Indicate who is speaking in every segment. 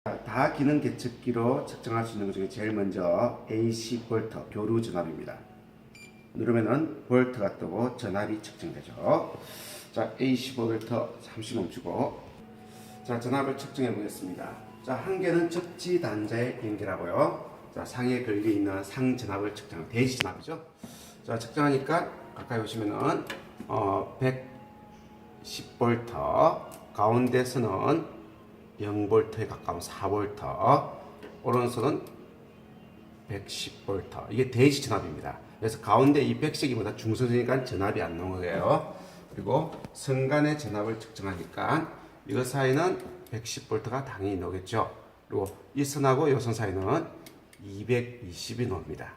Speaker 1: 다 기능 계측기로 측정할 수 있는 것 중에 제일 먼저 AC 볼트 교류 전압입니다. 누르면은 볼트가 뜨고 전압이 측정되죠. 자, AC 볼트 잠시 멈추고, 자, 전압을 측정해 보겠습니다. 자, 한 개는 접지 단자에 연결하고요. 자, 상에 걸려 있는 상 전압을 측정, 대지 전압이죠. 자, 측정하니까 가까이 오시면은 110볼트, 가운데서는 0볼트에 가까운 4볼트, 오른손은 110볼트. 이게 대지 전압입니다. 그래서 가운데 이 백색이보다 중선이니까 전압이 안 나온 거예요. 그리고 선 간의 전압을 측정하니까 이거 사이는 110볼트가 당연히 나오겠죠. 그리고 이 선하고 이 선 사이는 220이 나옵니다.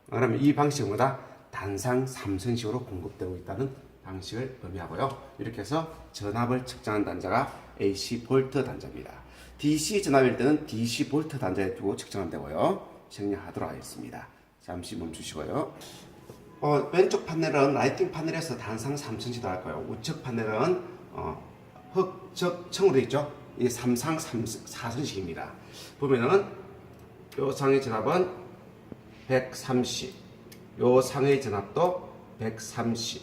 Speaker 1: 그러면 이 방식보다 단상 3선식으로 공급되고 있다는 방식을 의미하고요. 이렇게 해서 전압을 측정한 단자가 AC 볼트 단자입니다. DC 전압일 때는 DC 볼트 단자에 두고 측정하면 되고요. 정리하도록 하겠습니다. 잠시 멈추시고요. 왼쪽 판넬은 라이팅 판넬에서 단상 3선식 나올 거예요. 우측 판넬은 흑적청으로 되어 있죠. 이 삼상 4선식입니다. 보면은 요 상의 전압은 130, 요 상의 전압도 130,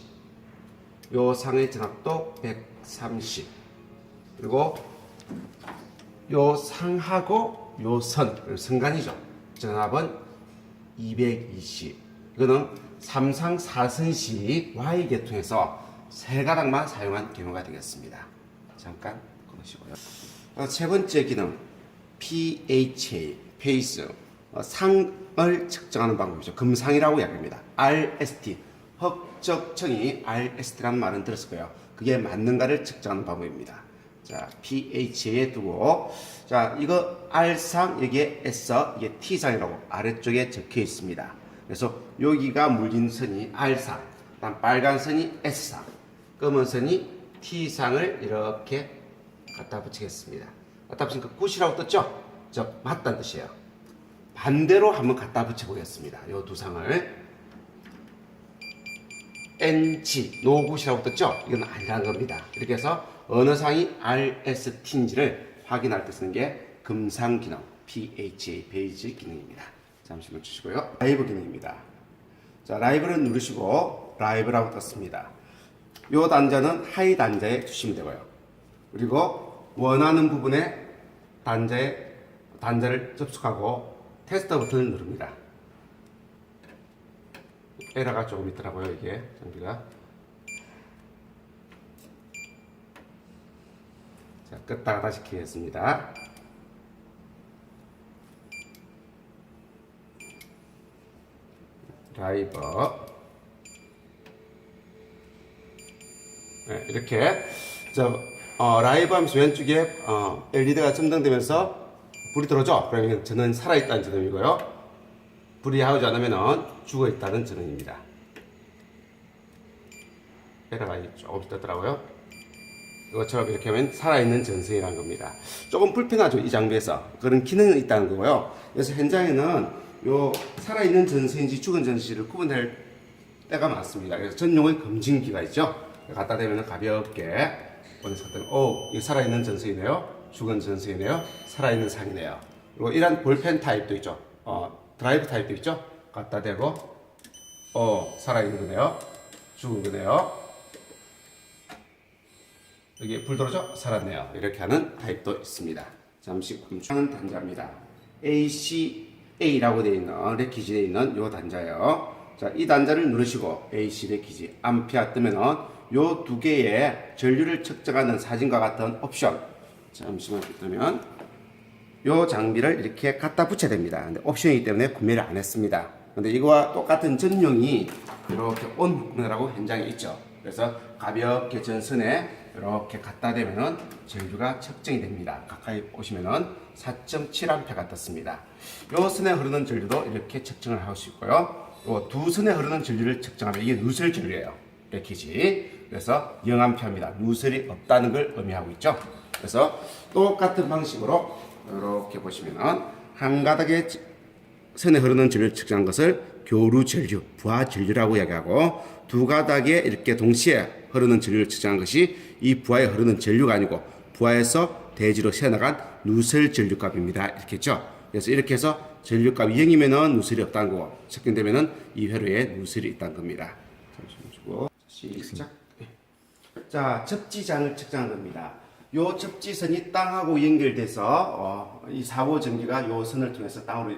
Speaker 1: 요 상의 전압도 130, 그리고 요 상하고 요 선간이죠. 전압은 220. 이거는 삼상 4선식 Y계통에서 세 가닥만 사용한 경우가 되겠습니다. 잠깐 끊으시고요. 세 번째 기능 PHA, 페이스, 상을 측정하는 방법이죠. 금상이라고 이야기합니다. RST, 흑적청이 RST라는 말은 들었을 거예요. 그게 맞는가를 측정하는 방법입니다. 자, PHA에 두고, 자, 이거 R상, 여기에 S, 이게 T상이라고 아래쪽에 적혀 있습니다. 그래서 여기가 물린 선이 R상, 그다음 빨간 선이 S상, 검은 선이 T상을 이렇게 갖다 붙이겠습니다. 갖다 붙이니까 굿이라고 떴죠? 저 맞다는 뜻이에요. 반대로 한번 갖다 붙여 보겠습니다. 이 두 상을 NG, 노굿이라고 떴죠? 이건 아니라는 겁니다. 이렇게 해서 어느 상이 RST인지를 확인할 때 쓰는 게 금상 기능, PHA, 베이지 기능입니다. 잠시 멈추시고요. 라이브 기능입니다. 자, 라이브를 누르시고 라이브라고 떴습니다. 이 단자는 하이 단자에 두시면 되고요. 그리고 원하는 부분에 단자를 접속하고 테스트 버튼을 누릅니다. 에러가 조금 있더라고요, 이게 장비가. 자, 껐다가 다시 켜겠습니다. 라이브. 네, 이렇게 라이브 하면서 왼쪽에 LED가 점등되면서 불이 들어오죠. 그러면 저는 살아있다는 증언이고요. 불이 나오지 않으면 죽어있다는 증언입니다. 에러가 조금 뜨더라고요. 이것처럼 이렇게 하면 살아있는 전선이라는 겁니다. 조금 불편하죠, 이 장비에서. 그런 기능은 있다는 거고요. 그래서 현장에는 요 살아있는 전선인지 죽은 전선인지를 구분할 때가 많습니다. 그래서 전용의 검진기가 있죠. 갖다 대면 가볍게 보내서 이거 살아있는 전선이네요, 죽은 전선이네요, 살아있는 상이네요. 그리고 이런 볼펜 타입도 있죠. 드라이브 타입도 있죠. 갖다 대고 살아있는 거네요, 죽은 거네요, 여기 불 들어오죠? 살았네요. 이렇게 하는 타입도 있습니다. 잠시 멈추는 단자입니다. ACA라고 되어 있는, 레키지되어 있는 요 단자예요. 자, 이 단자를 누르시고 AC 레키지, 암페어 뜨면은 요 두 개의 전류를 측정하는 사진과 같은 옵션. 잠시만 뜨면 요 장비를 이렇게 갖다 붙여야 됩니다. 근데 옵션이기 때문에 구매를 안 했습니다. 근데 이거와 똑같은 전용이 이렇게 온 부분이라고 현장에 있죠. 그래서 가볍게 전선에 이렇게 갖다 대면은 전류가 측정이 됩니다. 가까이 오시면은 4.7A가 떴습니다. 요 선에 흐르는 전류도 이렇게 측정을 할 수 있고요. 요 두 선에 흐르는 전류를 측정하면 이게 누설 전류예요. 레키지. 그래서 0A입니다. 누설이 없다는 걸 의미하고 있죠. 그래서 똑같은 방식으로 이렇게 보시면은 한 가닥의 선에 흐르는 전류를 측정한 것을 교류 전류, 부하 전류라고 이야기하고, 두 가닥에 이렇게 동시에 흐르는 전류를 측정한 것이 이 부하에 흐르는 전류가 아니고 부하에서 대지로 새어나간 누설 전류값입니다. 이렇게 했죠. 그래서 이렇게 해서 전류값이 0이면은 누설이 없다는 거고 측정되면은 이 회로에 누설이 있다는 겁니다. 잠시만 주고 시작. 자, 접지장을 측정한 겁니다. 요 접지선이 땅하고 연결돼서 이 사고 전기가 요 선을 통해서 땅으로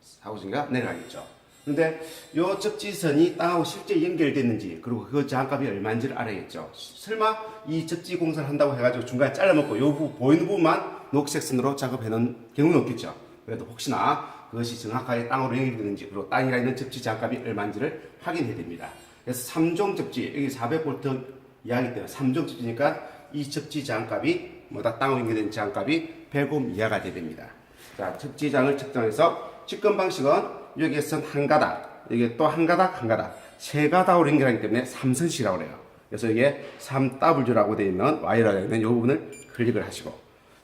Speaker 1: 사고 전기가 내려가겠죠. 근데 요 접지선이 땅하고 실제 연결됐는지 그리고 그 저항값이 얼마인지를 알아야겠죠. 설마 이 접지 공사를 한다고 해가지고 중간에 잘라먹고 요 보이는 부분만 녹색 선으로 작업해 놓은 경우는 없겠죠. 그래도 혹시나 그것이 정확하게 땅으로 연결되는지 그리고 땅이라 있는 접지 저항값이 얼마인지를 확인해야 됩니다. 그래서 3종 접지 여기 400V 이하이기 때문에 3종 접지니까 이 접지 저항값이 뭐다 땅으로 연결된 저항값이 100옴 이하가 돼야 됩니다. 자, 접지장을 측정해서 측근 방식은 여기에선 한 가닥, 여기 또 한 가닥, 한 가닥, 세 가닥으로 연결하기 때문에 3선시라고 그래요. 그래서 이게 3W라고 되어 있는 Y라고 되어 있는 이 부분을 클릭을 하시고,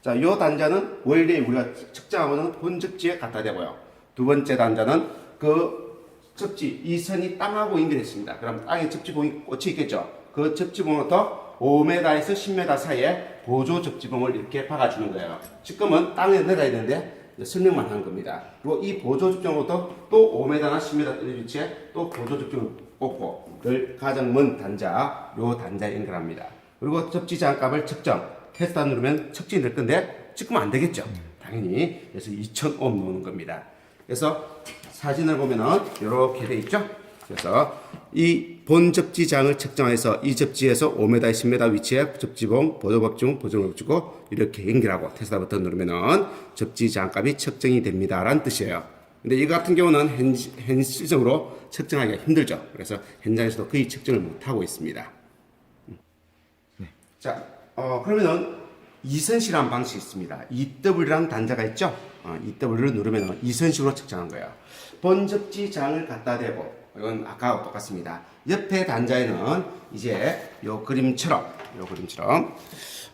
Speaker 1: 자, 이 단자는 원래 우리가 측정하고는 본접지에 갖다 대고요. 두 번째 단자는 그 접지, 이 선이 땅하고 연결했습니다. 그럼 땅에 접지봉이 꽂혀 있겠죠. 그 접지봉부터 5m에서 10m 사이에 보조 접지봉을 이렇게 박아주는 거예요. 지금은 땅에 내려야 되는데 설명만 하는 겁니다. 그리고 이 보조 접종부터 또 5m나 10m 위치에 또 보조 접종을 꽂고 늘 가장 먼 단자, 요 단자에 연결합니다. 그리고 접지 저항값을 측정, 테스트 안 누르면 측정이 될 건데 지금 안 되겠죠. 당연히 그래서 2000옴 넣는 겁니다. 그래서 사진을 보면은 이렇게 돼 있죠. 그래서 이 본 접지장을 측정해서 이 접지에서 5m, 10m 위치에 접지봉, 보조법중, 보조를 주고 이렇게 연결하고 테스트 버튼 누르면은 접지장값이 측정이 됩니다. 라는 뜻이에요. 근데 이 같은 경우는 현실적으로 측정하기가 힘들죠. 그래서 현장에서도 거의 측정을 못하고 있습니다. 네. 자, 그러면은 이선식이라는 방식이 있습니다. EW라는 단자가 있죠. EW를 누르면 이선식으로 측정한 거예요. 본 접지장을 갖다 대고 이건 아까와 똑같습니다. 옆에 단자에는 이제 요 그림처럼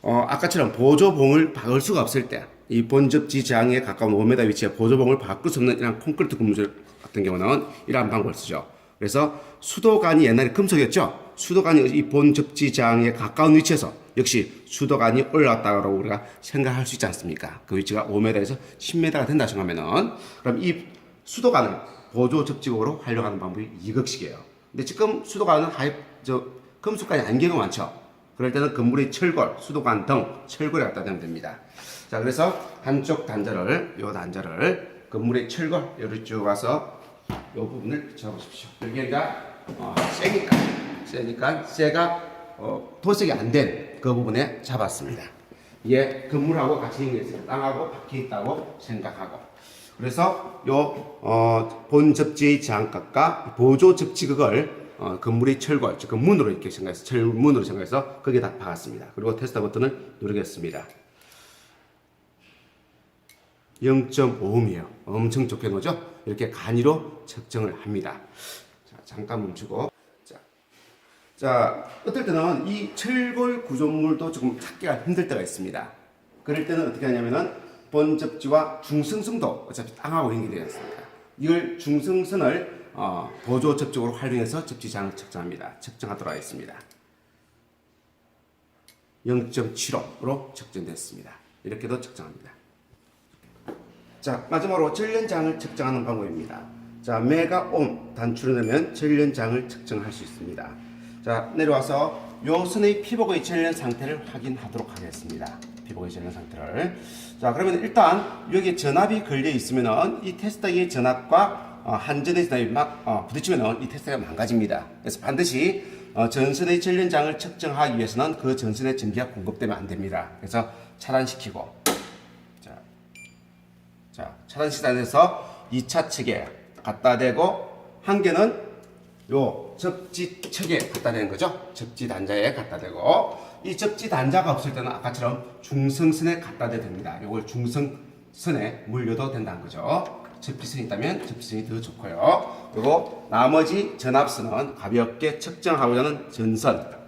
Speaker 1: 아까처럼 보조봉을 박을 수가 없을 때 이 본접지장에 가까운 5m 위치에 보조봉을 바꿀 수 없는 이런 콘크리트 구조물 같은 경우는 이러한 방법을 쓰죠. 그래서 수도관이 옛날에 금속이었죠. 수도관이 이 본접지장에 가까운 위치에서 역시 수도관이 올라왔다고 우리가 생각할 수 있지 않습니까? 그 위치가 5m에서 10m가 된다 생각하면은 그럼 이 수도관을 보조 접지국으로 활용하는 방법이 이극식이에요. 근데 지금 수도관은 금속관이 안 경우가 많죠. 그럴 때는 건물의 철골, 수도관 등 철골에 갖다 대면 됩니다. 자, 그래서 한쪽 단자를, 요 단자를 건물의 철골, 여기 쭉 와서 요 부분을 잡으십시오. 여기가 세니까 쇠가 도색이 안 된 그 부분에 잡았습니다. 이게 건물하고 같이 연결했어요. 땅하고 박혀 있다고 생각하고. 그래서 본 접지의 저항값과 보조 접지극을 건물의 철골, 즉 문으로 이렇게 생각해서 철문으로 생각해서 거기에다 박았습니다. 그리고 테스트 버튼을 누르겠습니다. 0.5옴이에요. 엄청 좋게 나오죠? 이렇게 간이로 측정을 합니다. 자, 잠깐 멈추고. 자, 어떨 때는 이 철골 구조물도 조금 찾기가 힘들 때가 있습니다. 그럴 때는 어떻게 하냐면은 본 접지와 중성선도 어차피 땅하고 연결되어 있습니다. 이걸 중성선을 보조 접촉으로 활용해서 접지장을 측정합니다. 측정하도록 하겠습니다. 0.75로 측정됐습니다. 이렇게도 측정합니다. 자, 마지막으로 전련장을 측정하는 방법입니다. 자, 메가옴 단추를 넣으면 전련장을 측정할 수 있습니다. 자, 내려와서 요 선의 피복의 전련 상태를 확인하도록 하겠습니다. 피복의 전련 상태를. 자, 그러면 일단 여기 전압이 걸려 있으면은 이 테스터의 전압과 한전의 전압이 막 부딪히면은 이 테스터가 망가집니다. 그래서 반드시 전선의 전련장을 측정하기 위해서는 그 전선의 전기가 공급되면 안 됩니다. 그래서 차단시키고, 자, 차단시단에서 2차 측에 갖다 대고, 한 개는 요 접지 측에 갖다 대는 거죠. 접지 단자에 갖다 대고, 이 접지 단자가 없을 때는 아까처럼 중성선에 갖다 대야 됩니다. 요걸 중성선에 물려도 된다는 거죠. 접지선이 있다면 접지선이 더 좋고요. 그리고 나머지 전압선은 가볍게 측정하고자 하는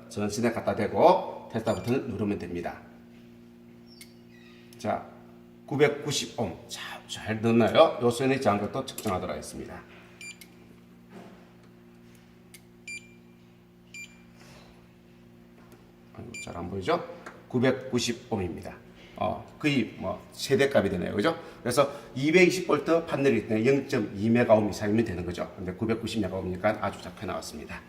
Speaker 1: 전선에 갖다 대고 테스트 버튼을 누르면 됩니다. 자, 990옴. 잘 넣나요? 요 선의 저항값도 측정하도록 하겠습니다. 잘 안 보이죠? 990옴입니다. 거의 뭐 최대값이 되네요. 그죠? 그래서 220V 판넬이기 때문에 0.2메가옴 이상이면 되는 거죠. 근데 990메가옴이니까 아주 작게 나왔습니다.